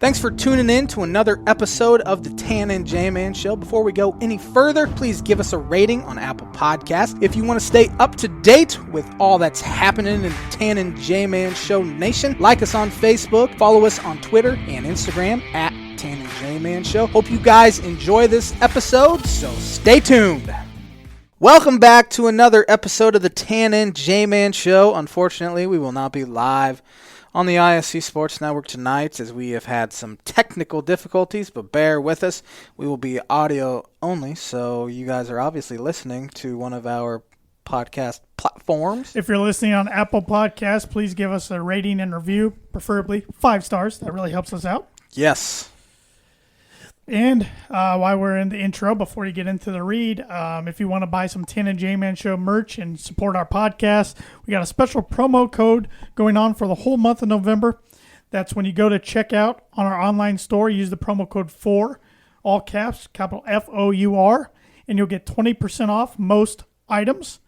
Thanks for tuning in to another episode of the Tan and J-Man Show. Before we go any further, please give us a rating on Apple Podcasts. If you want to stay up to date with all that's happening in the Tan and J-Man Show Nation, like us on Facebook, follow us on Twitter and Instagram at Tan and J-Man Show. Hope you guys enjoy this episode, so stay tuned. Welcome back to another episode of the Tan and J-Man Show. Unfortunately, we will not be live on the ISC Sports Network tonight, as we have had some technical difficulties, but bear with us. We will be audio only, so you guys are obviously listening to one of our podcast platforms. If you're listening on Apple Podcasts, please give us a rating and review, preferably 5 stars. That really helps us out. Yes. And while we're in the intro, before you get into the read, if you want to buy some Tan and J-Man Show merch and support our podcast, we got a special promo code going on for the whole month of November. That's when you go to checkout on our online store, use the promo code FOUR, all caps, capital F-O-U-R, and you'll get 20% off most items.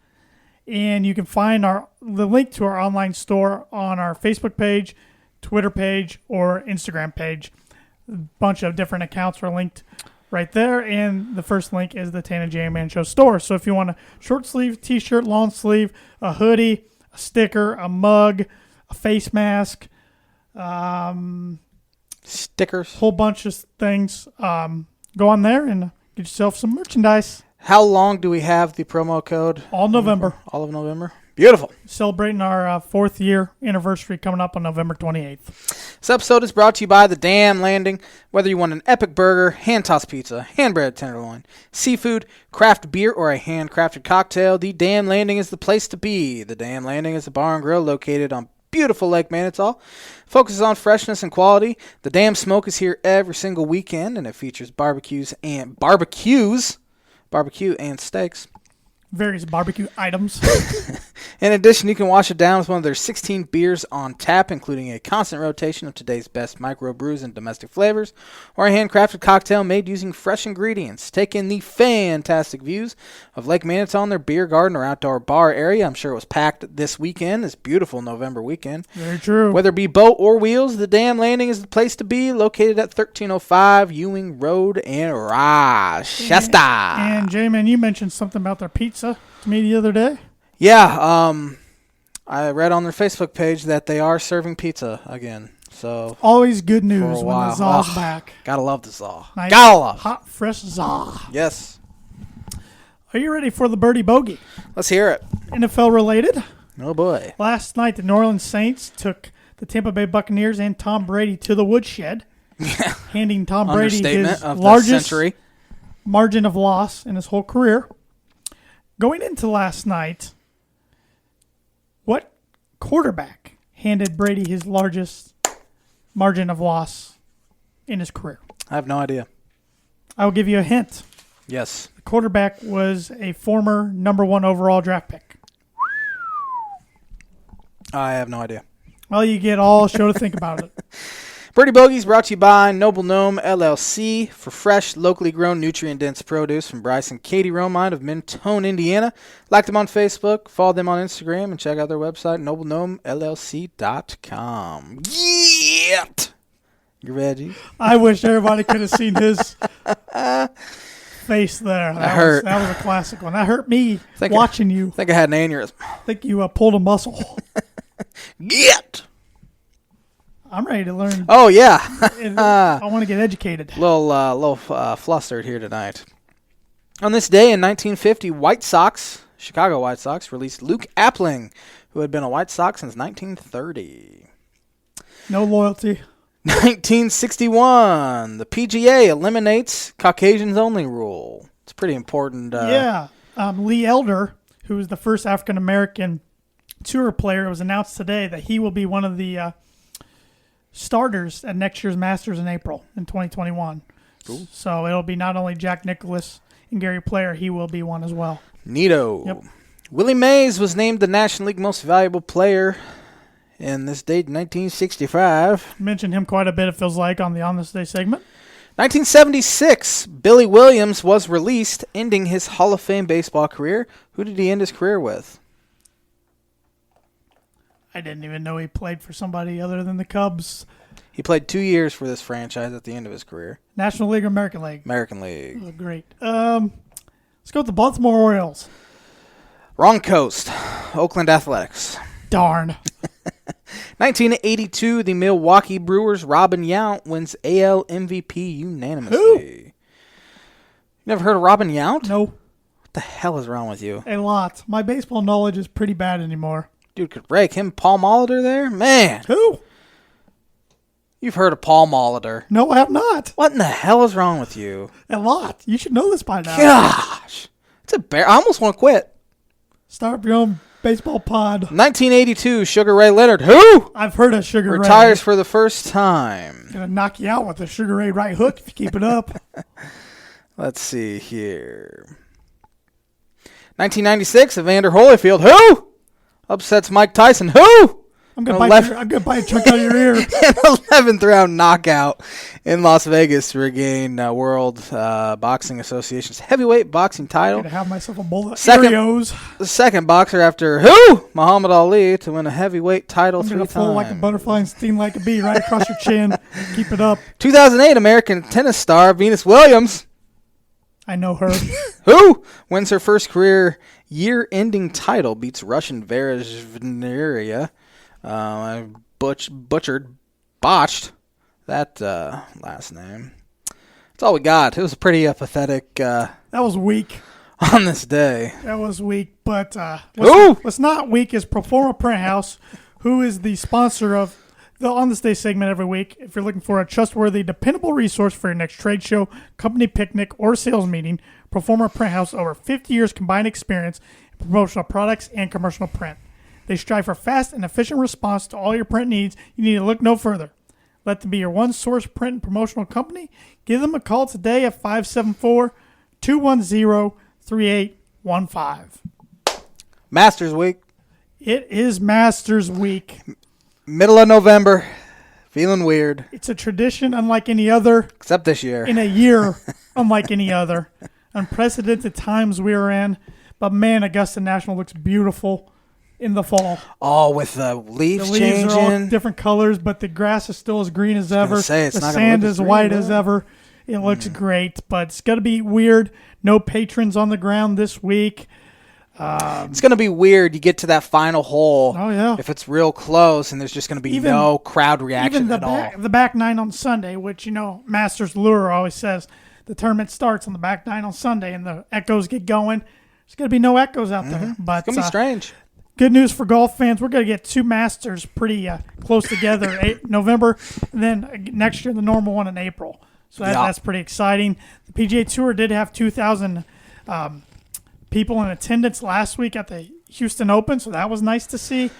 And you can find the link to our online store on our Facebook page, Twitter page, or Instagram page. A bunch of different accounts are linked right there, and the first link is the Tan and J-Man Show store. So if you want a short sleeve t-shirt, long sleeve, a hoodie, a sticker, a mug, a face mask, stickers, whole bunch of things, go on there and get yourself some merchandise. How long do we have the promo code? All November. All of November. Beautiful. Celebrating our 4th year anniversary coming up on November 28th. This episode is brought to you by The Dam Landing. Whether you want an epic burger, hand-tossed pizza, hand-bread tenderloin, seafood, craft beer, or a handcrafted cocktail, The Dam Landing is the place to be. The Dam Landing is a bar and grill located on beautiful Lake Manitou. Focuses on freshness and quality. The Dam Smoke is here every single weekend, and it features barbecue and steaks. Various barbecue items. In addition, you can wash it down with one of their 16 beers on tap, including a constant rotation of today's best micro brews and domestic flavors, or a handcrafted cocktail made using fresh ingredients. Take in the fantastic views of Lake Manitou on their beer garden or outdoor bar area. I'm sure it was packed this weekend, this beautiful November weekend. Very true. Whether it be boat or wheels, the Dam Landing is the place to be, located at 1305 Ewing Road in Rochester. And J-Man, you mentioned something about their pizza to me the other day. Yeah, I read on their Facebook page that they are serving pizza again. So always good news when the Zaw's back. Gotta love the Zaw. Nice, gotta love hot, fresh Zaw. Yes. Are you ready for the Birdie Bogey? Let's hear it. NFL related. Oh boy. Last night, the New Orleans Saints took the Tampa Bay Buccaneers and Tom Brady to the woodshed, handing Tom Brady his largest margin of loss in his whole career. Going into last night, what quarterback handed Brady his largest margin of loss in his career? I have no idea. I will give you a hint. Yes. The quarterback was a former number 1 overall draft pick. I have no idea. Well, you get all show to think about it. Birdie Bogey is brought to you by Noble Gnome LLC for fresh, locally grown, nutrient-dense produce from Bryce and Katie Romine of Mentone, Indiana. Like them on Facebook, follow them on Instagram, and check out their website, noblegnomellc.com. Yeah! You ready? I wish everybody could have seen his face there. That was a classic one. That hurt me watching you. I think I had an aneurysm. I think you pulled a muscle. Get! I'm ready to learn. Oh, yeah. I want to get educated. Little flustered here tonight. On this day in 1950, Chicago White Sox released Luke Appling, who had been a White Sox since 1930. No loyalty. 1961, the PGA eliminates Caucasians only rule. It's pretty important. Lee Elder, who was the first African-American tour player, it was announced today that he will be one of the starters at next year's Masters in April in 2021. Cool. So it'll be not only Jack Nicklaus and Gary Player, he will be one as well. Neato. Yep. Willie Mays was named the National League Most Valuable Player in this date, 1965. Mentioned him quite a bit, it feels like, on the On This Day segment. 1976, Billy Williams was released, ending his Hall of Fame baseball career. Who did he end his career with? I didn't even know he played for somebody other than the Cubs. He played 2 years for this franchise at the end of his career. National League or American League? American League. Oh, great. Let's go with the Baltimore Orioles. Wrong coast. Oakland Athletics. Darn. 1982, the Milwaukee Brewers' Robin Yount wins AL MVP unanimously. Who? You never heard of Robin Yount? No. What the hell is wrong with you? A lot. My baseball knowledge is pretty bad anymore. Dude could rake him. Paul Molitor there? Man. Who? You've heard of Paul Molitor. No, I have not. What in the hell is wrong with you? A lot. You should know this by now. Gosh. It's a bear. I almost want to quit. Start up your own baseball pod. 1982, Sugar Ray Leonard. Who? I've heard of Sugar Ray. Retires for the first time. Gonna knock you out with a Sugar Ray right hook if you keep it up. Let's see here. 1996, Evander Holyfield. Who? Upsets Mike Tyson. Who? I'm gonna bite a chunk out of your ear. An 11th round knockout in Las Vegas to regain World Boxing Association's heavyweight boxing title. I'm gonna have myself a bowl of Oreos. The second boxer after who? Muhammad Ali to win a heavyweight title 3 times. I'm gonna flow like a butterfly and sting like a bee right across your chin. Keep it up. 2008 American tennis star Venus Williams. I know her. Who wins her first career year-ending title, beats Russian Vera Zvyaneria. I botched that last name. That's all we got. It was pretty pathetic. That was weak. On this day. That was weak, but what's not weak is Proforma Print House, who is the sponsor of the On This Day segment every week. If you're looking for a trustworthy, dependable resource for your next trade show, company picnic, or sales meeting, Proforma Print House over 50 years combined experience in promotional products and commercial print. They strive for fast and efficient response to all your print needs. You need to look no further. Let them be your one-source print and promotional company. Give them a call today at 574-210-3815. Masters Week. It is Masters Week. Middle of November. Feeling weird. It's a tradition unlike any other. Except this year. In a year unlike any other. Unprecedented times we are in. But man, Augusta National looks beautiful in the fall. Oh, with the leaves changing. The leaves are all different colors, but the grass is still as green as ever. The sand is white as ever. It looks great, but it's going to be weird. No patrons on the ground this week. It's going to be weird. You get to that final hole. Oh, yeah. If it's real close and there's just going to be no crowd reaction at all. The back nine on Sunday, which, Masters Lure always says the tournament starts on the back nine on Sunday and the echoes get going. There's going to be no echoes out there. But it's going to be strange. Good news for golf fans. We're going to get two Masters pretty close together, November, and then next year the normal one in April. So that's pretty exciting. The PGA Tour did have 2,000 people in attendance last week at the Houston Open, so that was nice to see.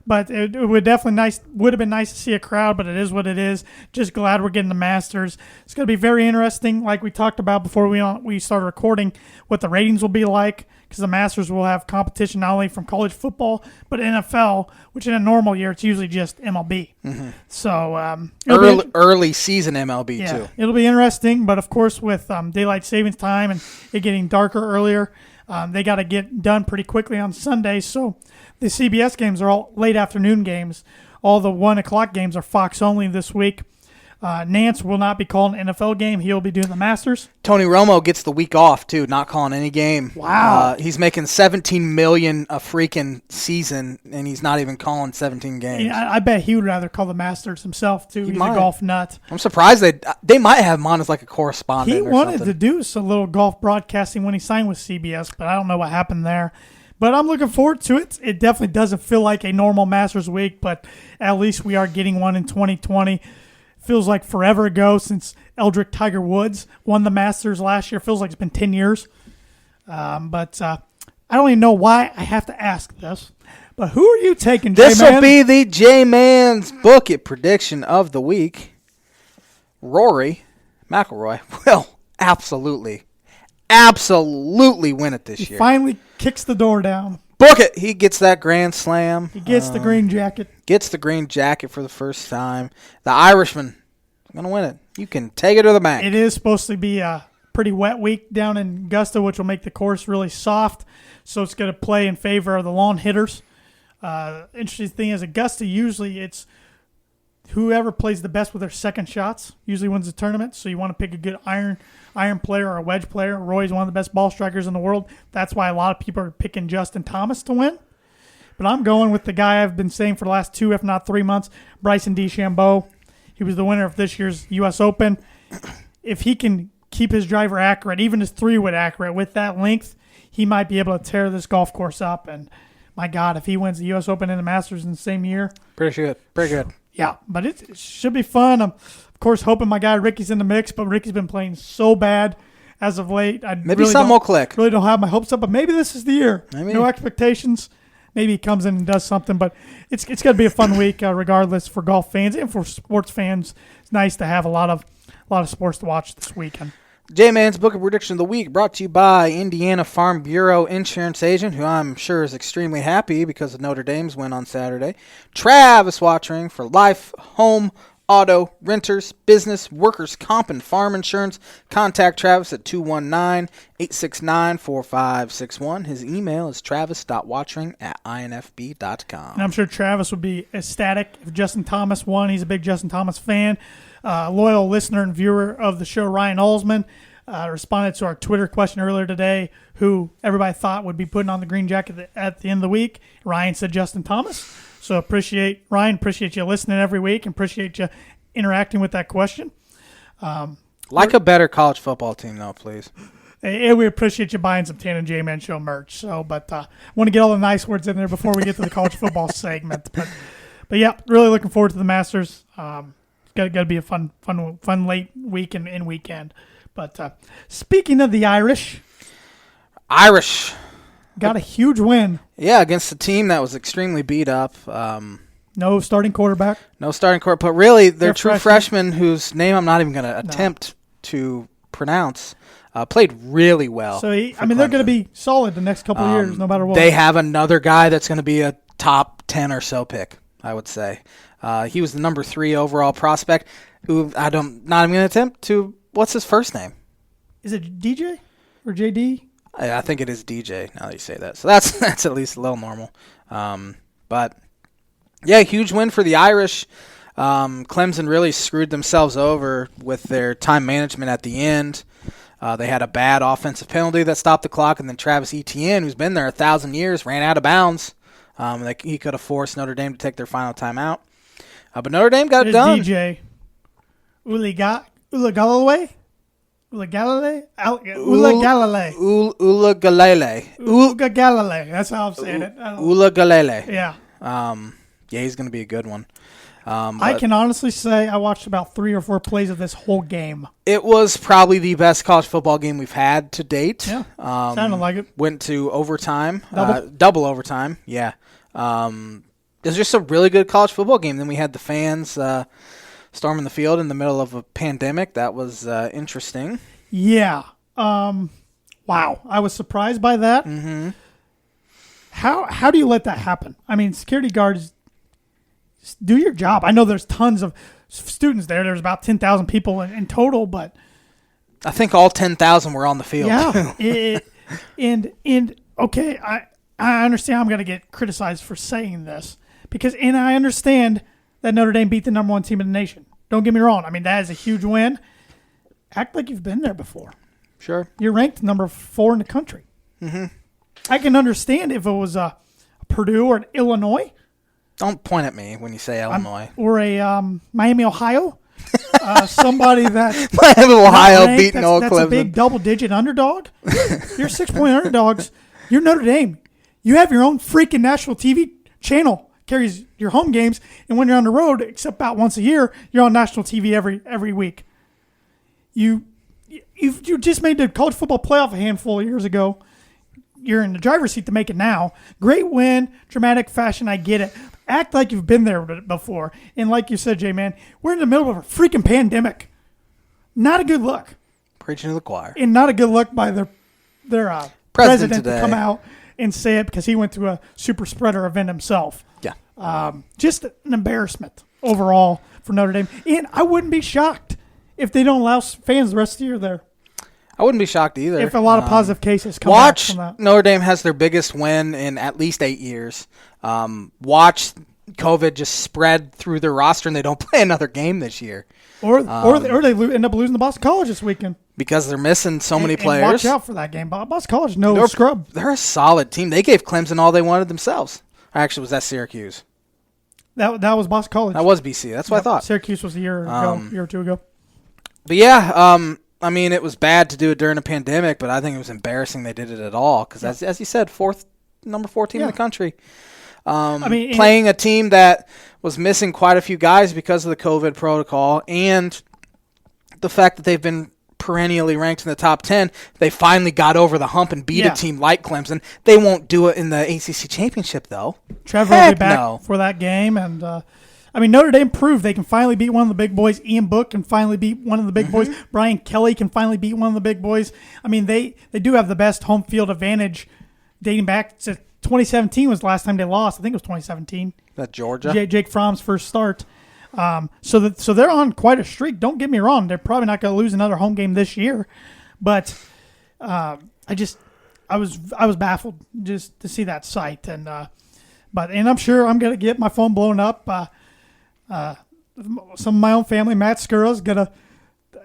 But it would have been nice to see a crowd, but it is what it is. Just glad we're getting the Masters. It's going to be very interesting, like we talked about before we started recording, what the ratings will be like, because the Masters will have competition not only from college football, but NFL, which in a normal year, it's usually just MLB. Mm-hmm. So early season MLB, too. It'll be interesting, but of course with daylight savings time and it getting darker earlier, they got to get done pretty quickly on Sunday, so the CBS games are all late afternoon games. All the 1 o'clock games are Fox only this week. Nance will not be calling an NFL game. He'll be doing the Masters. Tony Romo gets the week off, too, not calling any game. Wow. He's making $17 million a freaking season, and he's not even calling 17 games. I bet he would rather call the Masters himself, too. He's a golf nut. I'm surprised they might have him on as like a correspondent. He wanted to do some little golf broadcasting when he signed with CBS, but I don't know what happened there. But I'm looking forward to it. It definitely doesn't feel like a normal Masters week, but at least we are getting one in 2020. Feels like forever ago since Eldrick Tiger Woods won the Masters last year. Feels like it's been 10 years. But I don't even know why I have to ask this. But who are you taking, J-Man? This will be the J-Man's Book It prediction of the week. Rory McIlroy will absolutely win it this year. He finally kicks the door down. Book it. He gets that Grand Slam. He gets the green jacket. Gets the green jacket for the first time. The Irishman is going to win it. You can take it to the bank. It is supposed to be a pretty wet week down in Augusta, which will make the course really soft. So it's going to play in favor of the lawn hitters. Interesting thing is Augusta, usually it's whoever plays the best with their second shots usually wins the tournament. So you want to pick a good iron player or a wedge player. Roy's one of the best ball strikers in the world. That's why a lot of people are picking Justin Thomas to win. But I'm going with the guy I've been saying for the last 2, if not 3 months, Bryson DeChambeau. He was the winner of this year's U.S. Open. If he can keep his driver accurate, even his 3-wood accurate with that length, he might be able to tear this golf course up. And my God, if he wins the U.S. Open and the Masters in the same year. Pretty good. Yeah, but it should be fun. I'm, of course, hoping my guy Ricky's in the mix, but Ricky's been playing so bad as of late. Maybe something will click. Really don't have my hopes up, but maybe this is the year. Maybe. No expectations. Maybe he comes in and does something, but it's going to be a fun week regardless for golf fans and for sports fans. It's nice to have a lot of sports to watch this weekend. J-Man's Book of Prediction of the Week brought to you by Indiana Farm Bureau Insurance Agent, who I'm sure is extremely happy because of Notre Dame's win on Saturday. Travis Watchering for life, home, auto, renters, business, workers' comp, and farm insurance. Contact Travis at 219-869-4561. His email is travis.watchering@infb.com. And I'm sure Travis would be ecstatic if Justin Thomas won. He's a big Justin Thomas fan. Loyal listener and viewer of the show, Ryan Olsman, responded to our Twitter question earlier today, who everybody thought would be putting on the green jacket at the end of the week. Ryan said Justin Thomas. So appreciate you listening every week and appreciate you interacting with that question. Like a better college football team, though, please. And we appreciate you buying some Tan and J-Man Show merch. So, but I want to get all the nice words in there before we get to the college football segment. But yeah, really looking forward to the Masters. Got to be a fun late week and weekend. But speaking of the Irish got a huge win. Yeah, against a team that was extremely beat up. No starting quarterback. But really, their true freshman, whose name I'm not even going to attempt to pronounce, played really well. So they're going to be solid the next couple of years, no matter what. They have another guy that's going to be a top 10 or so pick, I would say. He was the number 3 overall prospect, who not even going to attempt to. What's his first name? Is it DJ or JD? I think it is DJ. Now that you say that, so that's at least a little normal. But yeah, huge win for the Irish. Clemson really screwed themselves over with their time management at the end. They had a bad offensive penalty that stopped the clock, and then Travis Etienne, who's been there 1,000 years, ran out of bounds. He could have forced Notre Dame to take their final timeout. But Notre Dame got it done. DJ Ulagalale? Ulagalale? Ulagalale. That's how I'm saying it. Ulagalele. Yeah. Yeah, he's going to be a good one. I can honestly say I watched about 3 or 4 plays of this whole game. It was probably the best college football game we've had to date. Yeah, sounded like it. Went to overtime. Double overtime, yeah. It was just a really good college football game. Then we had the fans storming the field in the middle of a pandemic. That was interesting. Yeah. Wow. I was surprised by that. Mm-hmm. How do you let that happen? I mean, security guards, do your job. I know there's tons of students there. There's about 10,000 people in total, but I think all 10,000 were on the field. Yeah. Okay, I understand I'm going to get criticized for saying this and I understand that Notre Dame beat the number 1 team in the nation. Don't get me wrong. I mean, that is a huge win. Act like you've been there before. Sure. You're ranked number 4 in the country. Mm-hmm. I can understand if it was a Purdue or an Illinois. Don't point at me when you say Illinois. Or a Miami, Ohio. Somebody that Miami, Ohio beating old Clemson. That's a big double-digit underdog. You're 6-point underdogs. You're Notre Dame. You have your own freaking national TV channel. Carries your home games, and when you're on the road, except about once a year, you're on national TV every week. You just made the college football playoff a handful of years ago. You're in the driver's seat to make it now. Great win, dramatic fashion. I get it. Act like you've been there before. And like you said, J-Man, we're in the middle of a freaking pandemic. Not a good look. Preaching to the choir. And not a good look by their president today to come out and say it because he went to a super spreader event himself. Yeah. Just an embarrassment overall for Notre Dame. And I wouldn't be shocked if they don't allow fans the rest of the year there. I wouldn't be shocked either. If a lot of positive cases come back from that. Notre Dame has their biggest win in at least 8 years. Watch COVID just spread through their roster and they don't play another game this year. Or they end up losing to Boston College this weekend. Because they're missing so many players. And watch out for that game. Boston College, no scrub. They're a solid team. They gave Clemson all they wanted themselves. Actually, was that Syracuse? That was Boston College. That was BC. That's what I thought. Syracuse was a year or two ago. But yeah, I mean, it was bad to do it during a pandemic, but I think it was embarrassing they did it at all. Because as you said, number 4 team in the country. Playing a team that was missing quite a few guys because of the COVID protocol and the fact that they've been perennially ranked in the top 10, they finally got over the hump and beat a team like Clemson. They won't do it in the ACC championship, though. Trevor will be back for that game. And, Notre Dame proved they can finally beat one of the big boys. Ian Book can finally beat one of the big boys. Brian Kelly can finally beat one of the big boys. I mean, they do have the best home field advantage dating back to 2017 was the last time they lost. I think it was 2017. That Georgia? Jake Fromm's first start. So they're on quite a streak. Don't get me wrong; they're probably not going to lose another home game this year, but I was baffled just to see that sight, and I'm sure I'm going to get my phone blown up. Some of my own family, Matt Skura's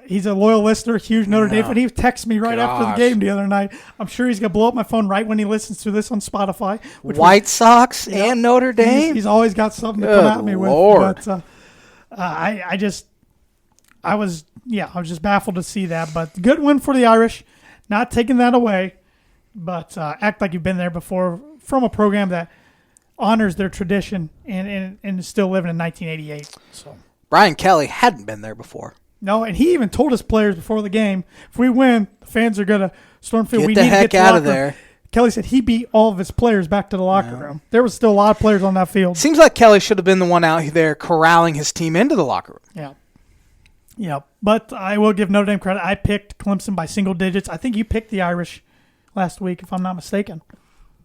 he's a loyal listener, huge Notre Dame fan. He texted me right after the game the other night. I'm sure he's going to blow up my phone right when he listens to this on Spotify. White Sox and Notre Dame. He's always got something to come at me with. But I was just baffled to see that. But good win for the Irish, not taking that away, but act like you've been there before from a program that honors their tradition and is still living in 1988. So Brian Kelly hadn't been there before. No, and he even told his players before the game, if we win, the fans are going to storm field. We need to get out of there. Kelly said he beat all of his players back to the locker room. There was still a lot of players on that field. Seems like Kelly should have been the one out there corralling his team into the locker room. Yeah. Yeah, but I will give Notre Dame credit. I picked Clemson by single digits. I think you picked the Irish last week, if I'm not mistaken.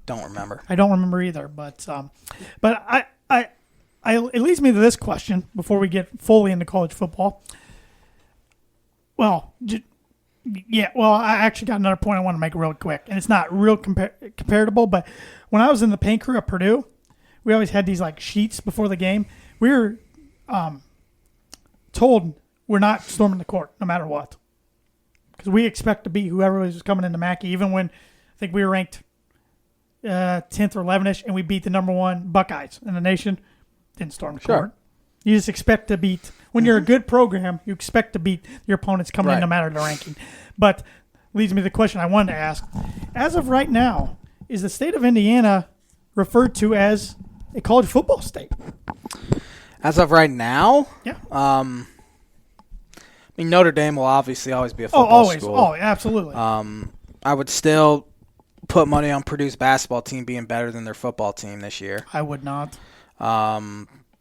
Don't remember. I don't remember either, but it leads me to this question before we get fully into college football. Well, I actually got another point I want to make real quick, and it's not real comparable, but when I was in the paint crew at Purdue, we always had these like sheets before the game. We were told we're not storming the court no matter what, because we expect to beat whoever was coming into Mackey, even when I think we were ranked 10th or 11ish, and we beat the number 1 Buckeyes in the nation. Didn't storm the court. You just expect to beat. When you're a good program, you expect to beat your opponents coming in no matter the ranking. But leads me to the question I wanted to ask. As of right now, is the state of Indiana referred to as a college football state? As of right now? Yeah. I mean, Notre Dame will obviously always be a football school. Oh, absolutely. I would still put money on Purdue's basketball team being better than their football team this year. I would not.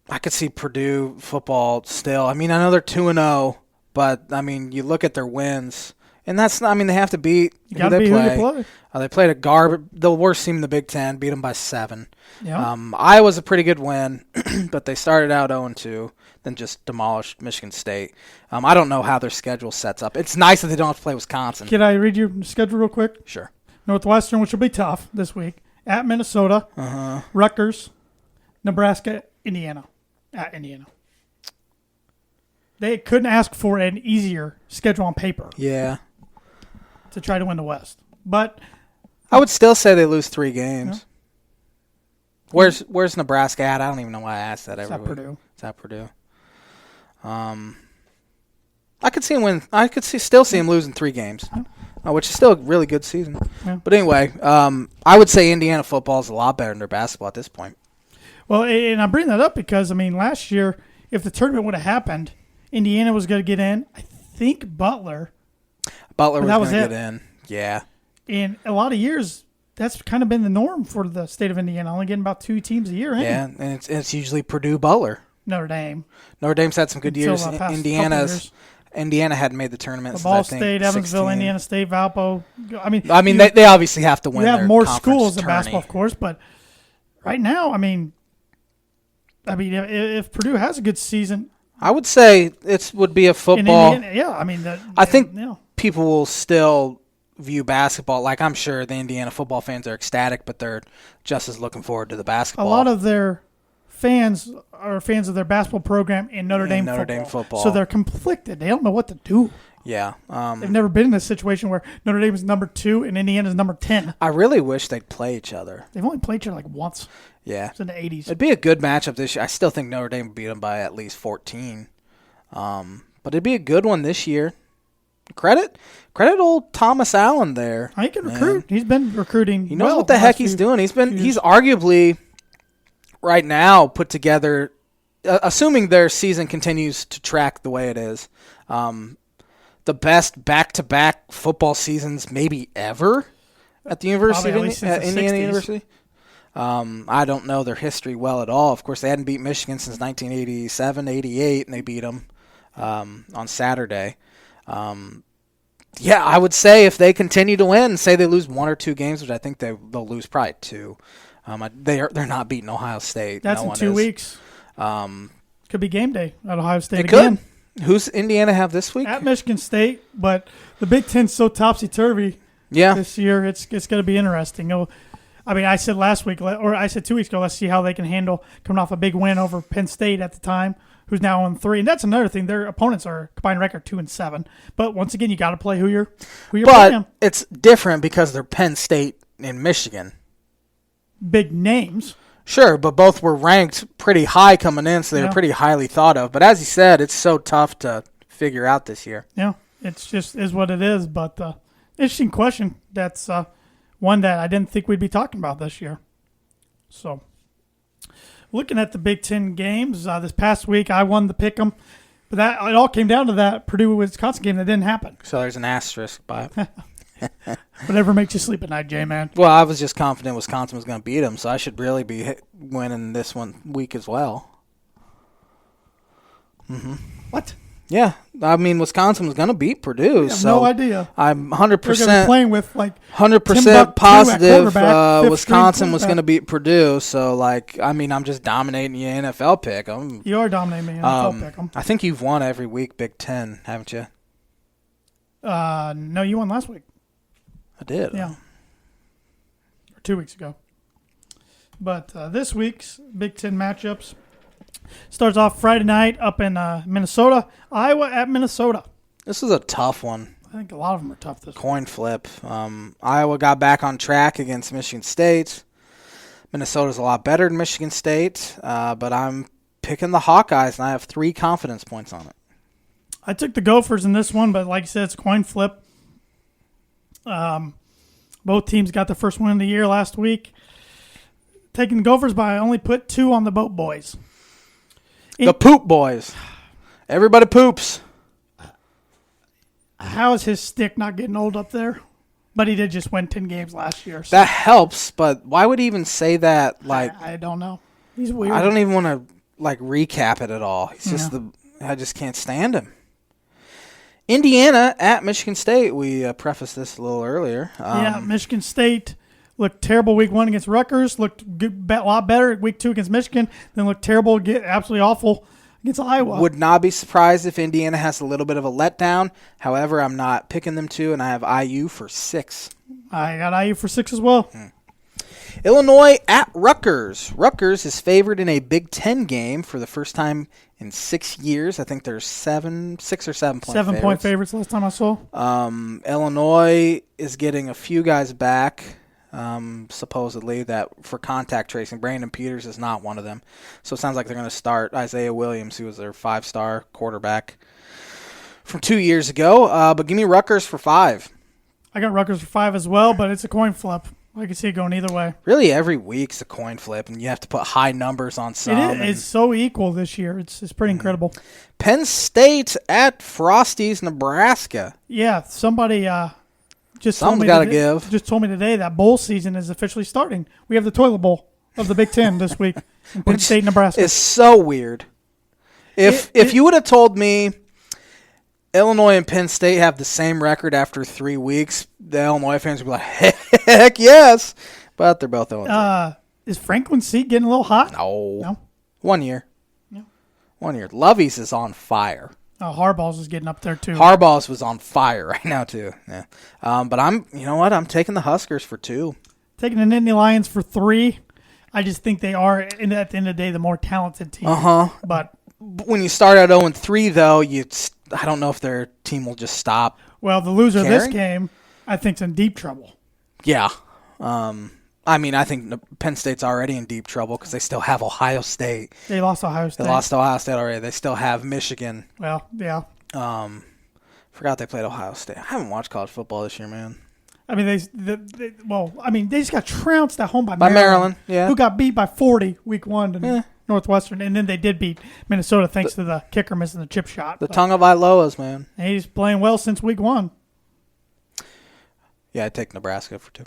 I could see Purdue football still. I mean, I know they're 2-0, but I mean, you look at their wins, and that's not. I mean, they have to beat who they play. They played the worst team in the Big Ten, beat them by 7. Yeah. Iowa's a pretty good win, but they started out 0-2, then just demolished Michigan State. I don't know how their schedule sets up. It's nice that they don't have to play Wisconsin. Can I read your schedule real quick? Sure. Northwestern, which will be tough this week, at Minnesota, Rutgers, Nebraska, Indiana. At Indiana. They couldn't ask for an easier schedule on paper. Yeah. To try to win the West. But I would still say they lose 3 games. Yeah. Where's Nebraska at? I don't even know why I asked that every week. Purdue. It's at Purdue. I could see him win. I could still see him losing 3 games, which is still a really good season. Yeah. But anyway, I would say Indiana football is a lot better than their basketball at this point. Well, and I bring that up because, I mean, last year, if the tournament would have happened, Indiana was going to get in. I think Butler was going to get in. Yeah. In a lot of years, that's kind of been the norm for the state of Indiana, only getting about 2 teams a year in. Yeah, and it's usually Purdue, Butler. Notre Dame. Notre Dame's had some good years. Indiana hadn't made the tournament. Ball State, Evansville, 16. Indiana State, Valpo. I mean, they obviously have to win. You have more schools in basketball, of course, but right now, I mean, if Purdue has a good season, I would say it would be a football. I think people will still view basketball like I'm sure the Indiana football fans are ecstatic, but they're just as looking forward to the basketball. A lot of their fans are fans of their basketball program and Notre Dame football. So they're conflicted. They don't know what to do. Yeah. They've never been in a situation where Notre Dame is number 2 and Indiana is number 10. I really wish they'd play each other. They've only played each other like once. Yeah. It's in the 80s. It'd be a good matchup this year. I still think Notre Dame would beat them by at least 14. But it'd be a good one this year. Credit old Thomas Allen there. He can recruit. He's been recruiting. He knows what the heck he's doing. He's arguably right now put together, assuming their season continues to track the way it is, the best back-to-back football seasons maybe ever at the University of Indiana University. I don't know their history well at all. Of course, they hadn't beat Michigan since 1987, 88, and they beat them on Saturday. I would say if they continue to win, say they lose 1 or 2 games, which I think they'll lose probably 2. They're not beating Ohio State. That's in 2 weeks. Could be game day at Ohio State again. Could. Who's Indiana have this week? At Michigan State, but the Big Ten's so topsy-turvy this year. It's going to be interesting. I said last week, or I said 2 weeks ago, let's see how they can handle coming off a big win over Penn State at the time, who's now on 3. And that's another thing. Their opponents are combined record 2-7. But once again, you got to play who you're playing. But it's different because they're Penn State and Michigan. Big names. Sure, but both were ranked pretty high coming in, so they were pretty highly thought of. But as you said, it's so tough to figure out this year. Yeah, it's just is what it is. But interesting question. That's one that I didn't think we'd be talking about this year. So, looking at the Big Ten games, this past week I won the pick'em, but it all came down to that Purdue-Wisconsin game that didn't happen. So there's an asterisk by it. Whatever makes you sleep at night, J-Man. Well, I was just confident Wisconsin was going to beat them, so I should really be winning this week as well. Mm-hmm. What? Yeah, I mean Wisconsin was going to beat Purdue. I have no idea. I'm 100% playing with 100% positive Wisconsin was going to beat Purdue. So I'm just dominating your NFL pick. You are dominating me NFL pick. I think you've won every week Big Ten, haven't you? No, you won last week. I did. Yeah. Or 2 weeks ago. But this week's Big Ten matchups starts off Friday night up in Minnesota. Iowa at Minnesota. This is a tough one. I think a lot of them are tough this week. Coin flip. Iowa got back on track against Michigan State. Minnesota's a lot better than Michigan State, but I'm picking the Hawkeyes, and I have 3 confidence points on it. I took the Gophers in this one, but like I said, it's a coin flip. Both teams got their first win of the year last week. Taking the Gophers, but I only put 2 on the Boat Boys. The Poop Boys. Everybody poops. How is his stick not getting old up there? But he did just win 10 games last year. So. That helps, but why would he even say that? I don't know. He's weird. I don't even want to recap it at all. He's just I just can't stand him. Indiana at Michigan State. We prefaced this a little earlier. Michigan State looked terrible week 1 against Rutgers. Looked a lot better week 2 against Michigan. Then looked terrible, absolutely awful against Iowa. Would not be surprised if Indiana has a little bit of a letdown. However, I'm not picking them to, and I have IU for 6. I got IU for 6 as well. Illinois at Rutgers. Rutgers is favored in a Big Ten game for the first time in 6 years. I think there's 6 or 7 point 7 point favorites last time I saw. Illinois is getting a few guys back, supposedly, that for contact tracing. Brandon Peters is not one of them. So it sounds like they're going to start Isaiah Williams, who was their 5-star quarterback from 2 years ago. But give me Rutgers for 5. I got Rutgers for 5 as well, but it's a coin flip. I can see it going either way. Really, every week's a coin flip, and you have to put high numbers on some. It's so equal this year. It's pretty incredible. Penn State at Frosty's, Nebraska. Yeah, somebody just told me today that bowl season is officially starting. We have the toilet bowl of the Big Ten this week in Penn State, Nebraska. It's so weird. If you would have told me Illinois and Penn State have the same record after 3 weeks, the Illinois fans would be like, heck yes. But they're both 0-3. Is Franklin's seat getting a little hot? No. 1 year. Yeah. 1 year. Lovey's is on fire. Harbaugh's is getting up there, too. Harbaugh's was on fire right now, too. Yeah. But you know what? I'm taking the Huskers for 2. Taking the Nittany Lions for 3. I just think they are, at the end of the day, the more talented team. But when you start at 0-3, though, I don't know if their team will just stop. Well, the loser of this caring. game, I think, is in deep trouble. Yeah. I mean, I think Penn State's already in deep trouble because they still have Ohio State. They lost Ohio State. They lost Ohio State already. They still have Michigan. Well, yeah. Forgot they played Ohio State. I haven't watched college football this year, man. I mean, they just got trounced at home by Maryland, yeah. Who got beat by 40 week 1 to Northwestern, and then they did beat Minnesota thanks to the kicker missing the chip shot. The tongue of Iloas, man. He's playing well since week 1. Yeah, I'd take Nebraska for 2.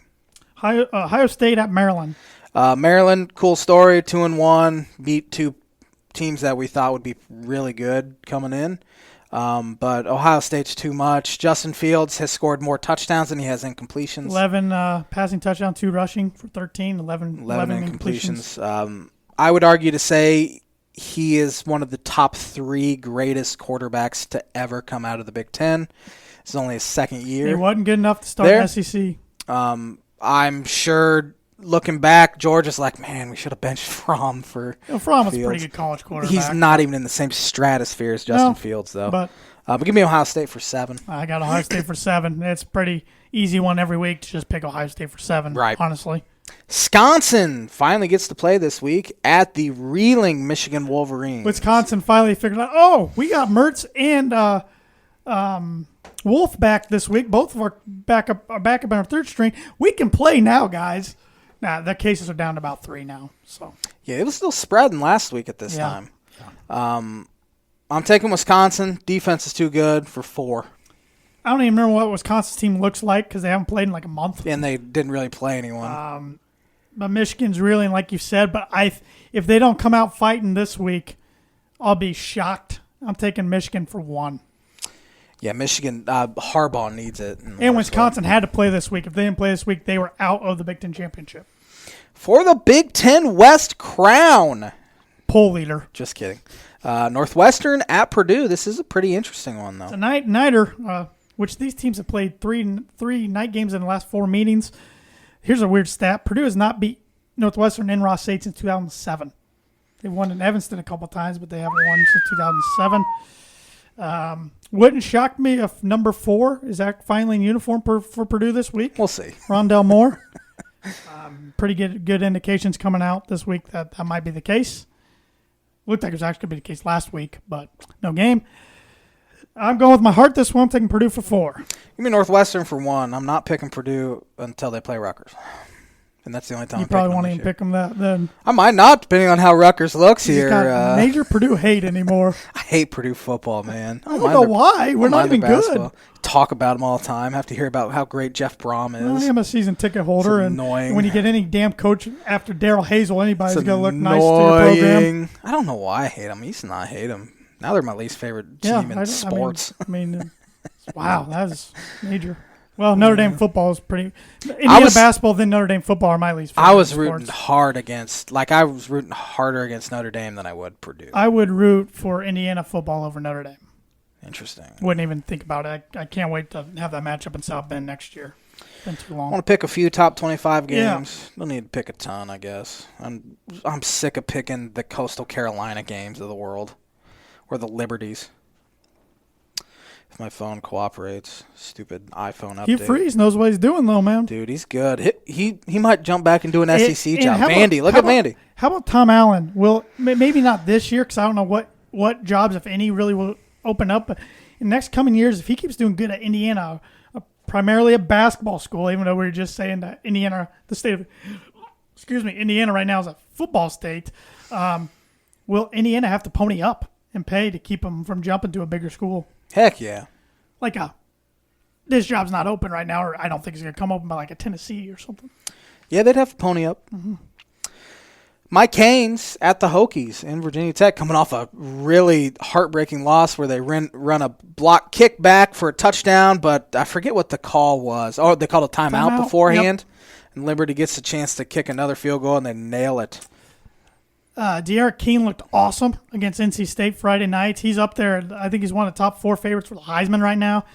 Ohio State at Maryland. Maryland, cool story, 2-1, beat 2 teams that we thought would be really good coming in. But Ohio State's too much. Justin Fields has scored more touchdowns than he has incompletions. 11 passing touchdown, 2 rushing for 13, 11 incompletions. I would argue to say he is one of the top 3 greatest quarterbacks to ever come out of the Big Ten. It's only his second year. He wasn't good enough to start in SEC. I'm sure looking back, Georgia's like, man, we should have benched Fromm for Fromm was a pretty good college quarterback. He's not even in the same stratosphere as Justin Fields, though. But give me Ohio State for 7. I got Ohio State for 7. It's a pretty easy one every week to just pick Ohio State for 7, right. Honestly. Wisconsin finally gets to play this week at the reeling Michigan Wolverines. Wisconsin finally figured out, we got Mertz and Wolf back this week. Both of our backup on our third string. We can play now, guys. Nah, the cases are down to about 3 now. So yeah, it was still spreading last week at this time. Yeah. I'm taking Wisconsin. Defense is too good for 4. I don't even remember what Wisconsin's team looks like because they haven't played in like a month. And they didn't really play anyone. But Michigan's really, like you said, but if they don't come out fighting this week, I'll be shocked. I'm taking Michigan for 1. Yeah, Michigan, Harbaugh needs it. And Wisconsin had to play this week. If they didn't play this week, they were out of the Big Ten Championship. For the Big Ten West crown. Poll leader. Just kidding. Northwestern at Purdue. This is a pretty interesting one, though. It's a nighter, which these teams have played three night games in the last 4 meetings. Here's a weird stat. Purdue has not beat Northwestern in Ross State since 2007. They've won in Evanston a couple times, but they haven't won since 2007. Wouldn't shock me if number 4 is finally in uniform for Purdue this week. We'll see. Rondell Moore. Pretty good indications coming out this week that might be the case. Looked like it was actually going to be the case last week, but no game. I'm going with my heart this one. I'm taking Purdue for 4. Give me Northwestern for 1. I'm not picking Purdue until they play Rutgers. And that's the only time you probably won't even pick them then. I might not, depending on how Rutgers looks here. Got major Purdue hate anymore. I hate Purdue football, man. I don't know why. We're not even good. Talk about them all the time. Have to hear about how great Jeff Brom is. I am a season ticket holder. It's annoying. And when you get any damn coach after Daryl Hazel, anybody's going to look nice to your program. I don't know why I hate them. I used to not hate them. Now they're my least favorite team in sports. Wow, that is major. Well, Notre Dame football is pretty. Indiana basketball, then Notre Dame football are my least favorite. I was rooting harder against Notre Dame than I would Purdue. I would root for Indiana football over Notre Dame. Interesting. Wouldn't even think about it. I can't wait to have that matchup in South Bend next year. It's been too long. I want to pick a few top 25 games. Yeah. Don't need to pick a ton, I guess. I'm sick of picking the Coastal Carolina games of the world or the Liberties. If my phone cooperates, stupid iPhone update. Hugh Freeze knows what he's doing, though, man. Dude, he's good. He might jump back and do an SEC job. Vandy, look at Vandy. How about Tom Allen? Well, maybe not this year because I don't know what jobs, if any, really will open up. But in the next coming years, if he keeps doing good at Indiana, primarily a basketball school, even though we were just saying that Indiana right now is a football state, will Indiana have to pony up and pay to keep him from jumping to a bigger school? Heck yeah. This job's not open right now, or I don't think it's going to come open by a Tennessee or something. Yeah, they'd have to pony up. Mm-hmm. Mike Canes at the Hokies in Virginia Tech, coming off a really heartbreaking loss where they run a block kickback for a touchdown, but I forget what the call was. Oh, they called a timeout beforehand, and Liberty gets a chance to kick another field goal, and they nail it. De'Aaron Keene looked awesome against NC State Friday night. He's up there. I think he's one of the top 4 favorites for the Heisman right now.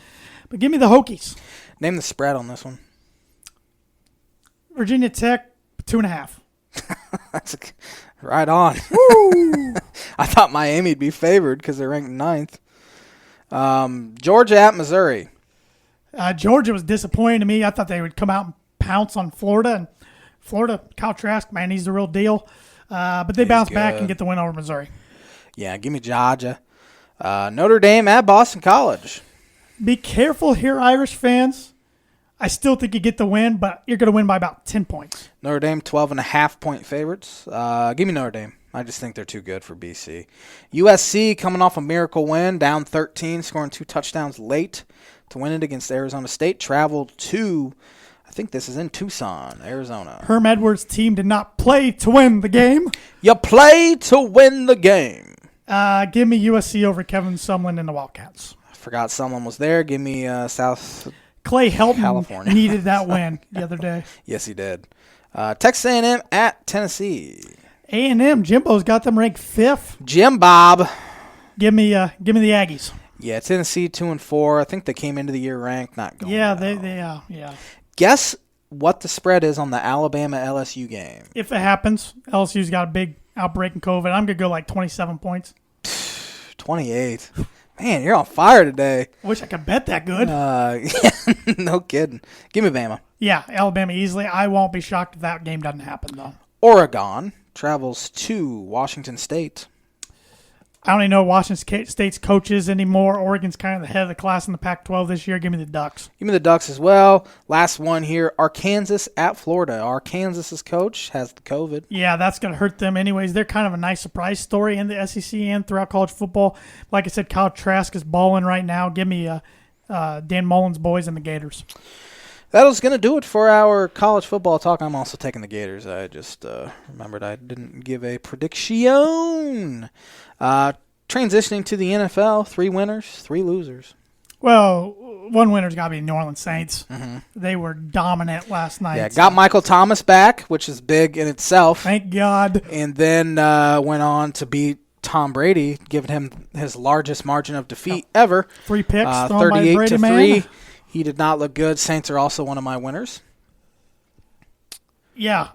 But give me the Hokies. Name the spread on this one. Virginia Tech, 2.5. That's right on. Woo! I thought Miami'd be favored because they're ranked 9th. Georgia at Missouri. Georgia was disappointing to me. I thought they would come out and pounce on Florida. And Florida, Kyle Trask, man, he's the real deal. But they bounce back and get the win over Missouri. Yeah, give me Georgia. Notre Dame at Boston College. Be careful here, Irish fans. I still think you get the win, but you're going to win by about 10 points. Notre Dame, 12.5-point favorites. Give me Notre Dame. I just think they're too good for BC. USC coming off a miracle win, down 13, scoring 2 touchdowns late to win it against Arizona State. Traveled to, I think this is in Tucson, Arizona. Herm Edwards' team did not play to win the game. You play to win the game. Give me USC over Kevin Sumlin and the Wildcats. I forgot someone was there. Give me South Clay Helton California. needed that win the other day. Yes, he did. Texas A&M at Tennessee. A&M, Jimbo's got them ranked 5th. Jim Bob. Give me the Aggies. Yeah, Tennessee 2-4. I think they came into the year ranked, not going. Yeah, well. yeah. Guess what the spread is on the Alabama LSU game? If it happens, LSU's got a big outbreak in COVID. I'm gonna go like 27 points. 28. Man, you're on fire today. I wish I could bet that good. Yeah, no kidding. Give me Bama. Yeah, Alabama easily. I won't be shocked if that game doesn't happen though. Oregon travels to Washington State. I don't even know Washington State's coaches anymore. Oregon's kind of the head of the class in the Pac-12 this year. Give me the Ducks. Give me the Ducks as well. Last one here, Arkansas at Florida. Arkansas's coach has the COVID. Yeah, that's going to hurt them anyways. They're kind of a nice surprise story in the SEC and throughout college football. Like I said, Kyle Trask is balling right now. Give me Dan Mullen's boys and the Gators. That was going to do it for our college football talk. I'm also taking the Gators. I just remembered I didn't give a prediction. Transitioning to the NFL, 3 winners, 3 losers. Well, one winner's got to be the New Orleans Saints. Mm-hmm. They were dominant last night. Yeah, got Michael Thomas back, which is big in itself. Thank God. And then went on to beat Tom Brady, giving him his largest margin of defeat ever. 3 picks, 38-3. He did not look good. Saints are also one of my winners. Yeah,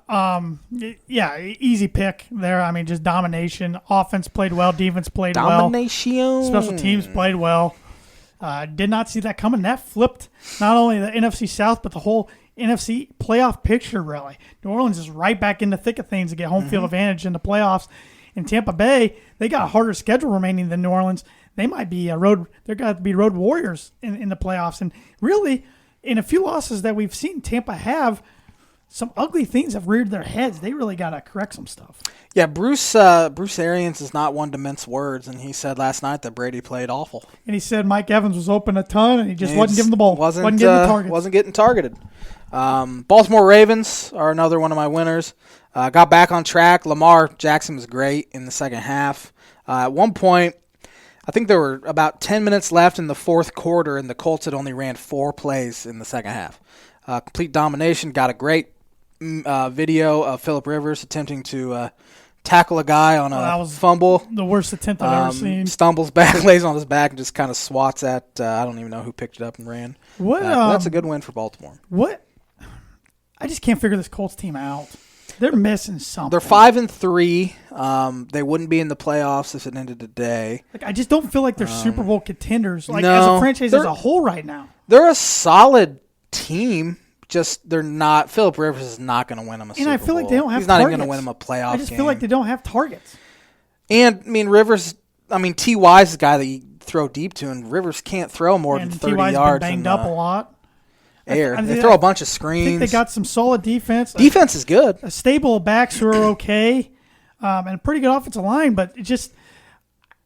easy pick there. I mean, just domination. Offense played well. Defense played Domination. well. Special teams played well. Did not see that coming. That flipped not only the NFC South, but the whole NFC playoff picture, really. New Orleans is right back in the thick of things to get home field advantage in the playoffs. In Tampa Bay, they got a harder schedule remaining than New Orleans. They might be they're going to be road warriors in the playoffs. And really, in a few losses that we've seen Tampa have, some ugly things have reared their heads. They really got to correct some stuff. Yeah, Bruce Arians is not one to mince words, and he said last night that Brady played awful. And he said Mike Evans was open a ton, and he just wasn't giving the ball. Wasn't getting the targets. Wasn't getting targeted. Baltimore Ravens are another one of my winners. Got back on track. Lamar Jackson was great in the second half. At one point, I think there were about 10 minutes left in the fourth quarter, and the Colts had only ran 4 plays in the second half. Complete domination. Got a great video of Phillip Rivers attempting to tackle a guy on a fumble. The worst attempt I've ever seen. Stumbles back, lays on his back, and just kind of swats at, I don't even know who picked it up and ran. That's a good win for Baltimore. What? I just can't figure this Colts team out. They're missing something. They're 5-3. They wouldn't be in the playoffs if it ended today. I just don't feel like they're Super Bowl contenders. As a franchise as a whole right now. They're a solid team. Just they're not. Phillip Rivers is not going to win them a Super Bowl. And I feel like they don't have He's not targets. even going to win them a playoff game. I just feel like they don't have targets. And, Rivers, T.Y. is the guy that you throw deep to, and Rivers can't throw more than 30 T.Y.'s yards. been banged up a lot. They throw a bunch of screens. I think they got some solid defense. Defense is good. A stable of backs who are okay, and a pretty good offensive line, but it just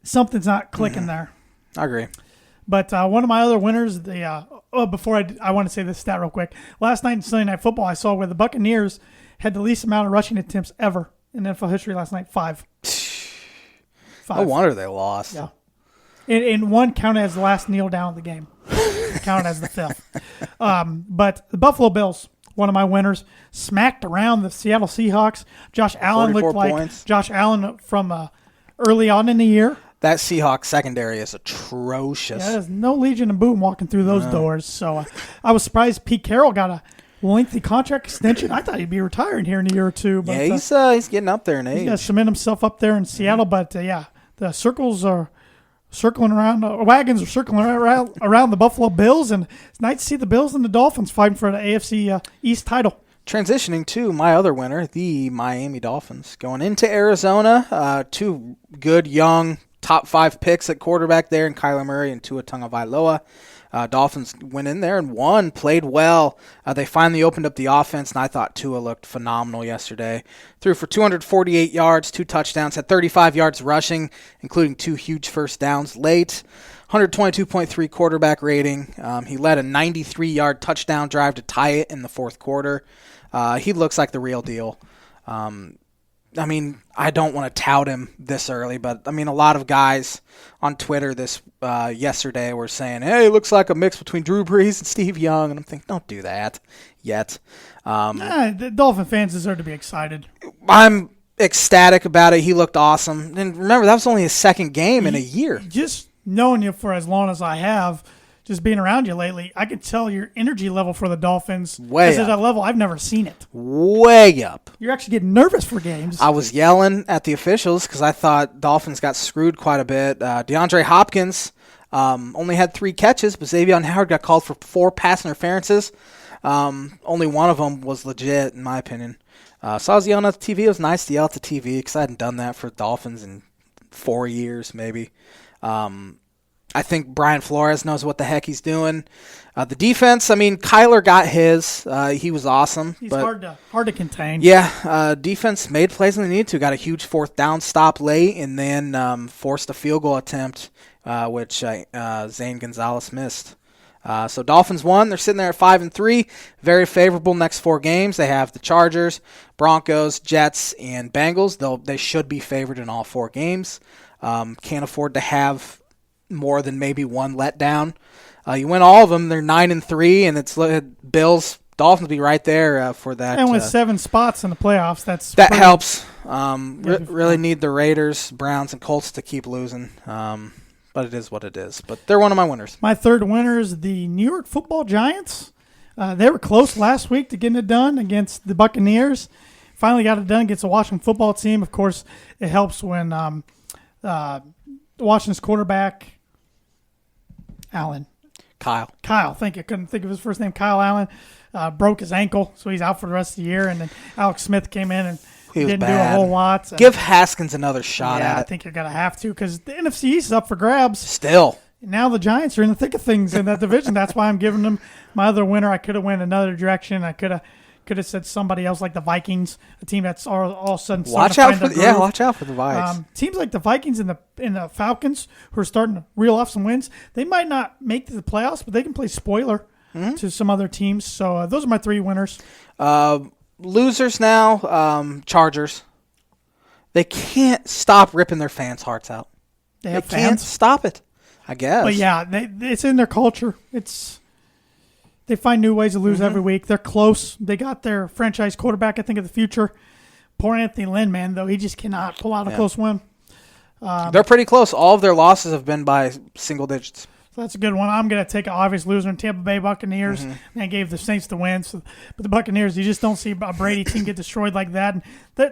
something's not clicking there. I agree. But one of my other winners, before I want to say this stat real quick. Last night in Sunday Night Football, I saw where the Buccaneers had the least amount of rushing attempts ever in NFL history last night, 5. No wonder they lost. Yeah. And one counted as the last kneel down of the game. Counted as the 5th. But the Buffalo Bills, one of my winners, smacked around the Seattle Seahawks. Josh Allen looked like Josh Allen from early on in the year. That Seahawks secondary is atrocious. Yeah, there's no Legion of Boom walking through those doors. So I was surprised Pete Carroll got lengthy contract extension. I thought he'd be retiring here in a year or two. But, yeah, he's getting up there in age. He's got to cement himself up there in Seattle. But, the circles are circling around. Wagons are circling around the Buffalo Bills. And it's nice to see the Bills and the Dolphins fighting for the AFC East title. Transitioning to my other winner, the Miami Dolphins. Going into Arizona, two good, young, top 5 picks at quarterback there in Kyler Murray and Tua Tagovailoa. Dolphins went in there and won, played well. They finally opened up the offense, and I thought Tua looked phenomenal yesterday. Threw for 248 yards, 2 touchdowns, had 35 yards rushing, including 2 huge first downs late. 122.3 quarterback rating. He led a 93-yard touchdown drive to tie it in the fourth quarter. He looks like the real deal. I mean, I don't want to tout him this early, but I mean, a lot of guys on Twitter yesterday were saying, "Hey, it looks like a mix between Drew Brees and Steve Young," and I'm thinking, don't do that yet. The Dolphin fans deserve to be excited. I'm ecstatic about it. He looked awesome, and remember, that was only his second game in a year. Just knowing you for as long as I have, just being around you lately, I can tell your energy level for the Dolphins way is at a level I've never seen it. Way up. You're actually getting nervous for games. I was yelling at the officials because I thought Dolphins got screwed quite a bit. DeAndre Hopkins only had 3 catches, but Xavier Howard got called for 4 pass interferences. Only one of them was legit, in my opinion. So I was yelling at the TV. It was nice to yell at the TV because I hadn't done that for Dolphins in 4 years, maybe. I think Brian Flores knows what the heck he's doing. The defense, I mean, Kyler got his. He was awesome. He's hard to contain. Yeah, defense made plays when they needed to. Got a huge 4th down stop late and then forced a field goal attempt, which Zane Gonzalez missed. So Dolphins won. They're sitting there at 5-3. Very favorable next 4 games. They have the Chargers, Broncos, Jets, and Bengals. They should be favored in all 4 games. Can't afford to have more than maybe one letdown. You win all of them, they're 9-3, and it's Bills, Dolphins be right there for that. And with 7 spots in the playoffs, that helps. Really need the Raiders, Browns, and Colts to keep losing. But it is what it is. But they're one of my winners. My third winner is the New York Football Giants. They were close last week to getting it done against the Buccaneers. Finally got it done against the Washington football team. Of course, it helps when Washington's quarterback Kyle, thank you. Couldn't think of his first name. Kyle Allen broke his ankle, so he's out for the rest of the year. And then Alex Smith came in and didn't do a whole lot. Give Haskins another shot at it. I think you're going to have to because the NFC East is up for grabs. Still. Now the Giants are in the thick of things in that division. That's why I'm giving them my other winner. I could have went another direction. I could have said somebody else like the Vikings, a team that's all of a sudden watch out for the Vikings. Teams like the Vikings and the Falcons who are starting to reel off some wins. They might not make the playoffs, but they can play spoiler to some other teams. So those are my 3 winners. Losers now, Chargers. They can't stop ripping their fans' hearts out. They can't stop it, I guess. But yeah, it's in their culture. They find new ways to lose every week. They're close. They got their franchise quarterback, I think, of the future. Poor Anthony Lynn, man, though. He just cannot pull out a close win. They're pretty close. All of their losses have been by single digits. So that's a good one. I'm going to take an obvious loser in Tampa Bay Buccaneers. And I gave the Saints the win. So, but the Buccaneers, you just don't see a Brady team get destroyed like that. And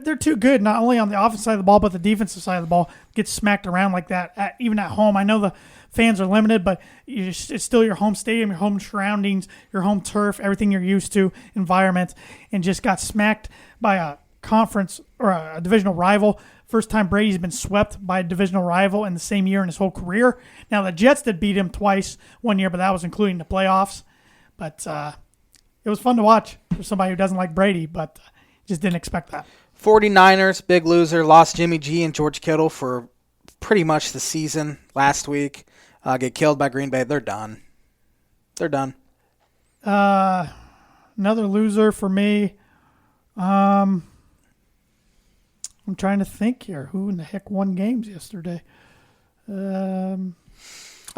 they're too good, not only on the offensive side of the ball, but the defensive side of the ball. Get smacked around like that, even at home. I know the fans are limited, but it's still your home stadium, your home surroundings, your home turf, everything you're used to, environment, and just got smacked by a conference or a divisional rival. First time Brady's been swept by a divisional rival in the same year in his whole career. Now, the Jets did beat him twice one year, but that was including the playoffs. But it was fun to watch for somebody who doesn't like Brady, but just didn't expect that. 49ers, big loser, lost Jimmy G and George Kittle for pretty much the season last week. Get killed by Green Bay. They're done. Another loser for me. I'm trying to think here. Who in the heck won games yesterday? I'll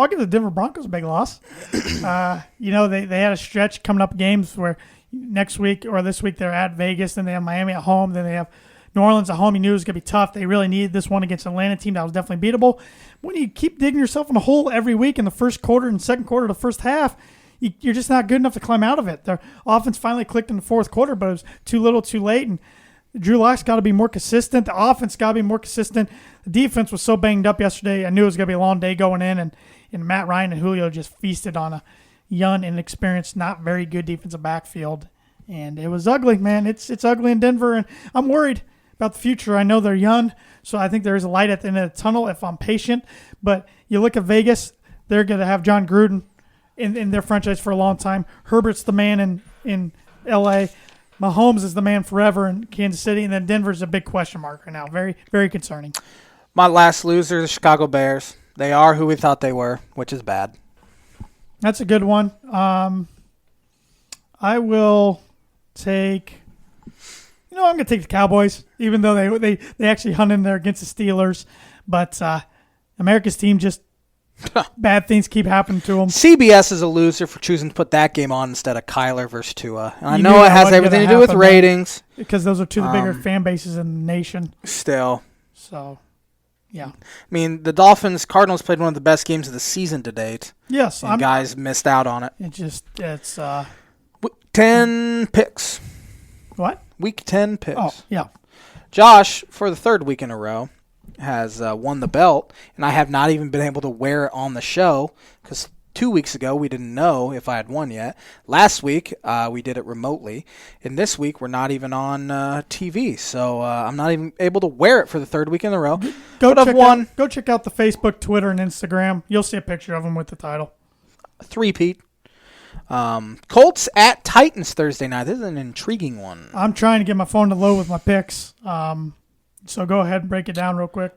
give the Denver Broncos a big loss. They had a stretch coming up games where next week or this week they're at Vegas, then they have Miami at home, then they have New Orleans at home. You knew it was going to be tough. They really needed this one against an Atlanta team that was definitely beatable. When you keep digging yourself in a hole every week in the first quarter and second quarter of the first half, you're just not good enough to climb out of it. Their offense finally clicked in the fourth quarter, but it was too little too late. And Drew Lock's got to be more consistent. The offense got to be more consistent. The defense was so banged up yesterday. I knew it was going to be a long day going in, and Matt Ryan and Julio just feasted on a young, inexperienced, not very good defensive backfield. And it was ugly, man. It's ugly in Denver, and I'm worried about the future. I know they're young, so I think there is a light at the end of the tunnel if I'm patient. But you look at Vegas, they're going to have John Gruden in their franchise for a long time. Herbert's the man in L.A., Mahomes is the man forever in Kansas City, and then Denver's a big question mark right now. Very, very concerning. My last loser, the Chicago Bears. They are who we thought they were, which is bad. That's a good one. I will take. I'm going to take the Cowboys, even though they actually hung in there against the Steelers. But America's team just bad things keep happening to them. CBS is a loser for choosing to put that game on instead of Kyler versus Tua. And I know it has everything to do with ratings. Because those are two of the bigger fan bases in the nation. Still. So, yeah. I mean, the Cardinals played one of the best games of the season to date. Yes. And guys missed out on it. It's 10 picks. What? Week 10 picks. Oh, yeah. Josh, for the third week in a row, has won the belt, and I have not even been able to wear it on the show because 2 weeks ago we didn't know if I had won yet. Last week we did it remotely, and this week we're not even on TV, so I'm not even able to wear it for the third week in a row. Go check out the Facebook, Twitter, and Instagram. You'll see a picture of him with the title. Three-peat. Colts at Titans Thursday night. This is an intriguing one. I'm trying to get my phone to load with my picks. So go ahead and break it down real quick.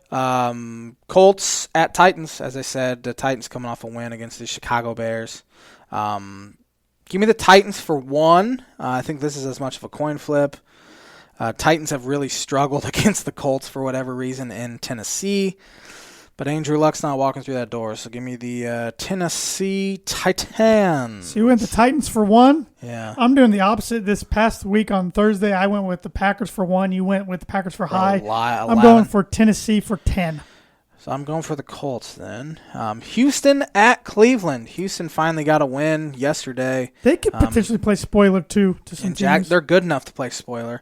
Colts at Titans. As I said, the Titans coming off a win against the Chicago Bears. Give me the Titans for one. I think this is as much of a coin flip. Titans have really struggled against the Colts for whatever reason in Tennessee. But Andrew Luck's not walking through that door, so give me the Tennessee Titans. So you went the Titans for one? Yeah. I'm doing the opposite. This past week on Thursday, I went with the Packers for one. You went with the Packers for high. I'm going for Tennessee for 10. So I'm going for the Colts then. Houston at Cleveland. Houston finally got a win yesterday. They could potentially play spoiler, too, to some teams. They're good enough to play spoiler.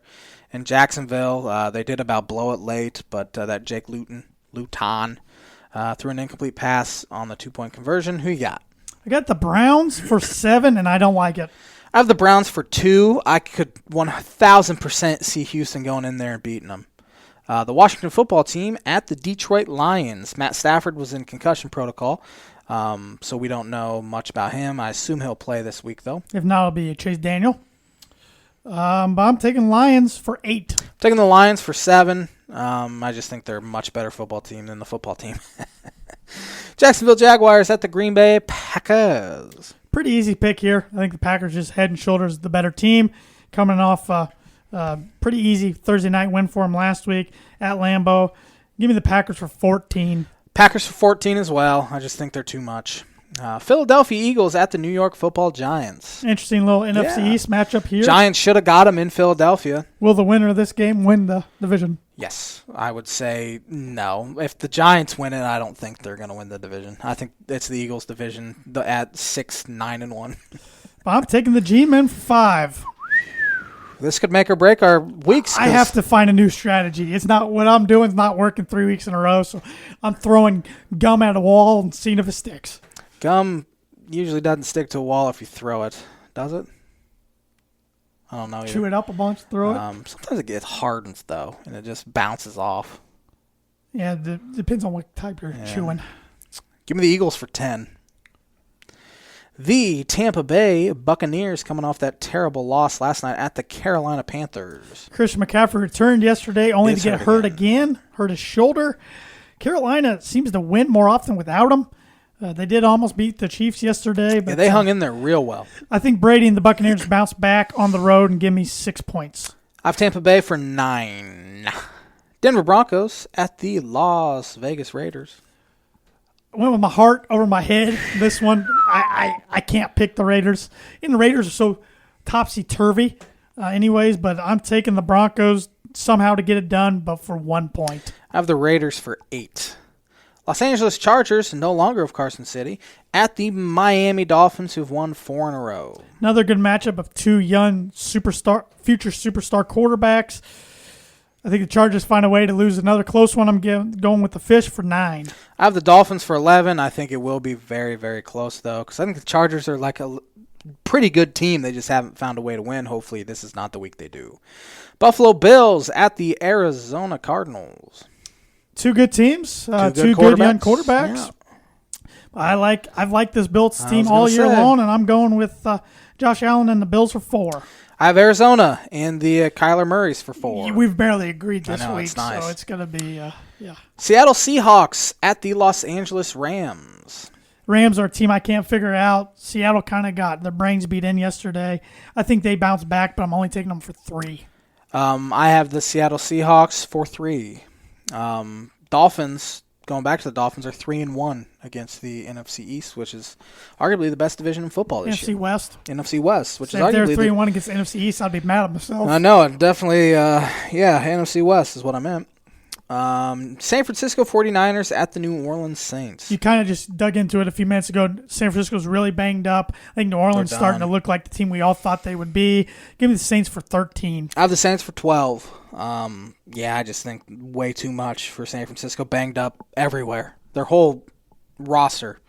In Jacksonville, they did about blow it late, but that Jake Luton threw an incomplete pass on the 2-point conversion. Who you got? I got the Browns for 7, and I don't like it. I have the Browns for 2. I could 1,000% see Houston going in there and beating them. The Washington football team at the Detroit Lions. Matt Stafford was in concussion protocol, so we don't know much about him. I assume he'll play this week, though. If not, it'll be Chase Daniel. But I'm taking Lions for 8. Taking the Lions for 7. I just think they're a much better football team than the football team. Jacksonville Jaguars at the Green Bay Packers. Pretty easy pick here. I think the Packers just head and shoulders the better team. Coming off pretty easy Thursday night win for them last week at Lambeau. Give me the Packers for 14. Packers for 14 as well. I just think they're too much. Philadelphia Eagles at the New York Football Giants. Interesting little NFC East matchup here. Giants should have got them in Philadelphia. Will the winner of this game win the division? Yes, I would say no. If the Giants win it, I don't think they're going to win the division. I think it's the Eagles' division at 6-9-1. I'm taking the G-Men for 5. This could make or break our weeks. I have to find a new strategy. It's not what I'm doing is not working 3 weeks in a row, so I'm throwing gum at a wall and seeing if it sticks. Gum usually doesn't stick to a wall if you throw it, does it? I don't know. Chew it up a bunch, throw it. Sometimes it gets hardens though, and it just bounces off. Yeah, depends on what type you're chewing. Give me the Eagles for 10. The Tampa Bay Buccaneers coming off that terrible loss last night at the Carolina Panthers. Christian McCaffrey returned yesterday only to get hurt again. Hurt his shoulder. Carolina seems to win more often without him. They did almost beat the Chiefs yesterday. But they hung in there real well. I think Brady and the Buccaneers bounce back on the road and give me 6 points. I have Tampa Bay for 9. Denver Broncos at the Las Vegas Raiders. I went with my heart over my head. This one, I can't pick the Raiders. And the Raiders are so topsy-turvy anyways, but I'm taking the Broncos somehow to get it done, but for 1 point. I have the Raiders for 8. Los Angeles Chargers, no longer of Carson City, at the Miami Dolphins, who've won 4 in a row. Another good matchup of two young future superstar quarterbacks. I think the Chargers find a way to lose another close one. I'm going with the Fish for 9. I have the Dolphins for 11. I think it will be very, very close, though, because I think the Chargers are like a pretty good team. They just haven't found a way to win. Hopefully, this is not the week they do. Buffalo Bills at the Arizona Cardinals. Two good teams. Two good young quarterbacks. Yeah. I've liked this Bills team all year long, and I'm going with Josh Allen and the Bills for 4. I have Arizona and the Kyler Murrays for 4. We've barely agreed this week, it's nice. So it's going to be, Seattle Seahawks at the Los Angeles Rams. Rams are a team I can't figure out. Seattle kind of got their brains beat in yesterday. I think they bounced back, but I'm only taking them for 3. I have the Seattle Seahawks for 3. Dolphins, going back to the Dolphins, are 3-1 against the NFC East, which is arguably the best division in football this year. NFC West, which is arguably... If they're 3-1 against the NFC East, I'd be mad at myself. I know, definitely, NFC West is what I meant. San Francisco 49ers at the New Orleans Saints. You kind of just dug into it a few minutes ago. San Francisco's really banged up. I think New Orleans starting to look like the team we all thought they would be. Give me the Saints for 13. I have the Saints for 12. I just think way too much for San Francisco. Banged up everywhere. Their whole roster.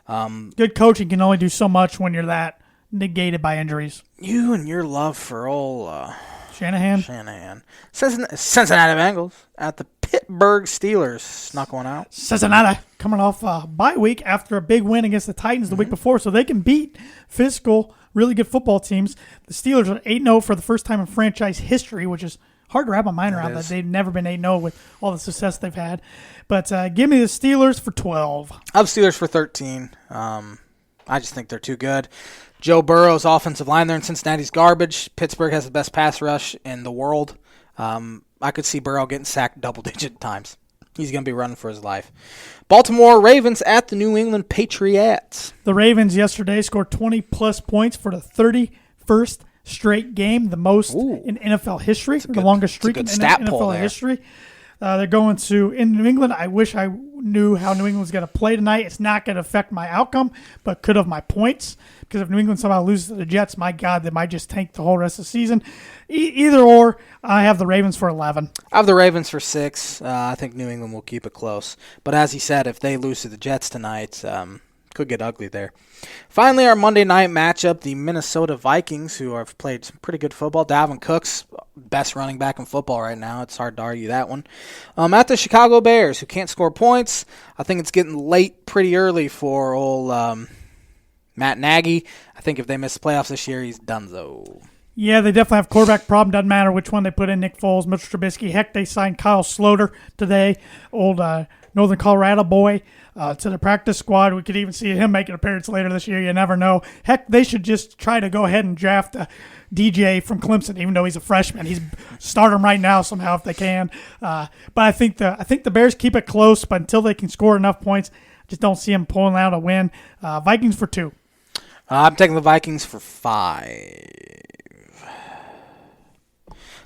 Good coaching can only do so much when you're that negated by injuries. You and your love for old... Shanahan. Cincinnati Bengals at the Pittsburgh Steelers. Not going out. Cincinnati coming off a bye week after a big win against the Titans the week before, so they can beat physical, really good football teams. The Steelers are 8-0 for the first time in franchise history, which is hard to wrap my mind around that. They've never been 8-0 with all the success they've had. But give me the Steelers for 12. I have Steelers for 13. I just think they're too good. Joe Burrow's offensive line there in Cincinnati's garbage. Pittsburgh has the best pass rush in the world. I could see Burrow getting sacked double-digit times. He's going to be running for his life. Baltimore Ravens at the New England Patriots. The Ravens yesterday scored 20-plus points for the 31st straight game, the most in NFL history, the longest streak in NFL history. They're going to in New England. I wish I knew how New England's going to play tonight. It's not going to affect my outcome, but could have my points. Because if New England somehow loses to the Jets, my God, they might just tank the whole rest of the season. Either or, I have the Ravens for 11. I have the Ravens for 6. I think New England will keep it close. But as he said, if they lose to the Jets tonight, could get ugly there. Finally, our Monday night matchup, the Minnesota Vikings, who have played some pretty good football. Dalvin Cook's best running back in football right now. It's hard to argue that one. At the Chicago Bears, who can't score points. I think it's getting late pretty early for old Matt Nagy. I think if they miss the playoffs this year, he's donezo. Yeah, they definitely have quarterback problem. Doesn't matter which one they put in, Nick Foles, Mitchell Trubisky. Heck, they signed Kyle Sloter today, old Northern Colorado boy, to the practice squad. We could even see him make an appearance later this year. You never know. Heck, they should just try to go ahead and draft DJ from Clemson, even though he's a freshman. He's start him right now somehow if they can. But I think the Bears keep it close, but until they can score enough points, I just don't see them pulling out a win. Vikings for 2. I'm taking the Vikings for 5.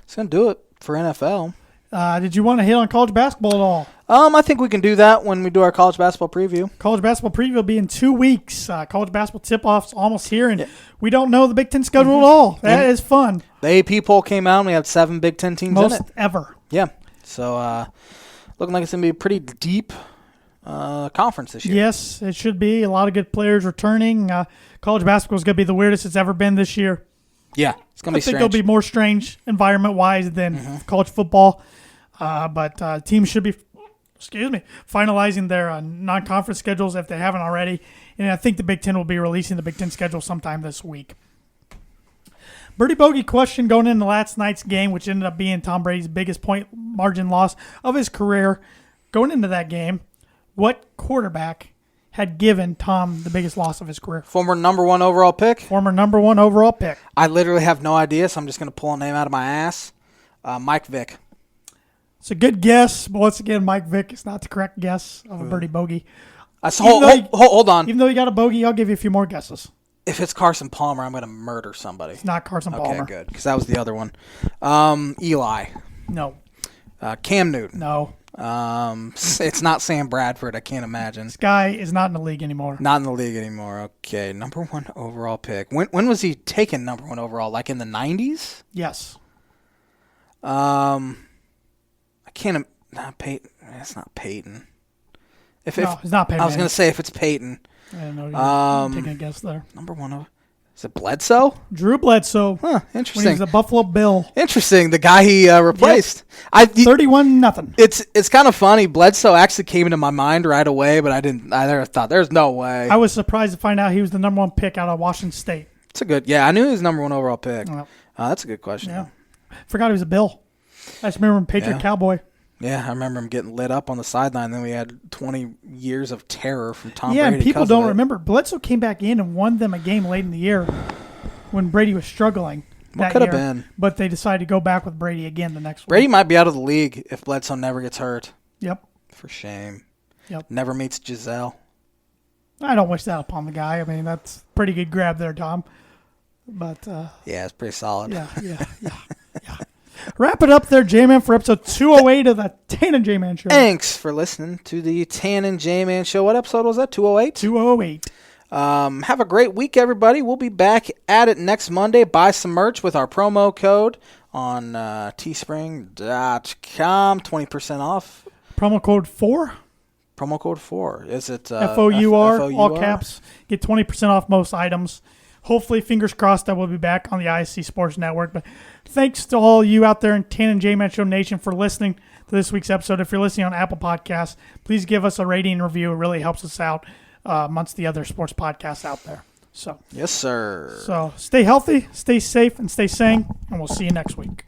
It's going to do it for NFL. Did you want to hit on college basketball at all? I think we can do that when we do our college basketball preview. College basketball preview will be in 2 weeks. College basketball tip-off's almost here, and we don't know the Big Ten schedule at all. That is fun. The AP poll came out, and we have 7 Big Ten teams in it. Most ever. Yeah. So, looking like it's going to be a pretty deep conference this year. Yes, it should be. A lot of good players returning. College basketball is going to be the weirdest it's ever been this year. Yeah, it's going to be strange. I think it'll be more strange environment-wise than college football. But teams should be, finalizing their non-conference schedules if they haven't already. And I think the Big Ten will be releasing the Big Ten schedule sometime this week. Birdie Bogey question going into last night's game, which ended up being Tom Brady's biggest point margin loss of his career. Going into that game, what quarterback had given Tom the biggest loss of his career? Former number 1 overall pick? Former number 1 overall pick. I literally have no idea, so I'm just going to pull a name out of my ass. Mike Vick. It's a good guess, but once again, Mike Vick is not the correct guess of a Birdie Bogey. Hold on. Even though you got a bogey, I'll give you a few more guesses. If it's Carson Palmer, I'm going to murder somebody. It's not Carson Palmer. Okay, good, because that was the other one. Eli. No. Cam Newton. No. It's not Sam Bradford. I can't imagine. This guy is not in the league anymore. Not in the league anymore. Okay, number 1 overall pick. When was he taken number 1 overall? Like in the 90s? Yes. I can't. Not Peyton. It's not Peyton. It's not Peyton. I was going to say if it's Peyton. I know you're taking a guess there. Number 1. Is it Bledsoe? Drew Bledsoe. Huh, interesting. When he was a Buffalo Bill. Interesting. The guy he replaced. Yep. 31-0. It's kind of funny. Bledsoe actually came into my mind right away, but I never thought there's no way. I was surprised to find out he was the number 1 pick out of Washington State. It's a good. Yeah, I knew he was number 1 overall pick. Well, that's a good question. Yeah. Forgot he was a Bill. I just remember him Patriot Cowboy. Yeah, I remember him getting lit up on the sideline. Then we had 20 years of terror from Tom Brady. Yeah, and people don't remember. Bledsoe came back in and won them a game late in the year when Brady was struggling. What could have been? But they decided to go back with Brady again the next week. Brady might be out of the league if Bledsoe never gets hurt. Yep. For shame. Yep. Never meets Giselle. I don't wish that upon the guy. I mean, that's a pretty good grab there, Tom. But yeah, it's pretty solid. Yeah. Wrap it up there, J-Man, for episode 208 of the Tan and J-Man Show. Thanks for listening to the Tan and J-Man Show. What episode was that? 208? 208. Have a great week, everybody. We'll be back at it next Monday. Buy some merch with our promo code on teespring.com. 20% off. Promo code 4? Promo code 4. Is it FOUR, all caps. Get 20% off most items. Hopefully, fingers crossed, that we'll be back on the ISC Sports Network. But thanks to all you out there in Tan and J-Man Show Nation for listening to this week's episode. If you're listening on Apple Podcasts, please give us a rating and review. It really helps us out amongst the other sports podcasts out there. So yes, sir. So stay healthy, stay safe, and stay sane, and we'll see you next week.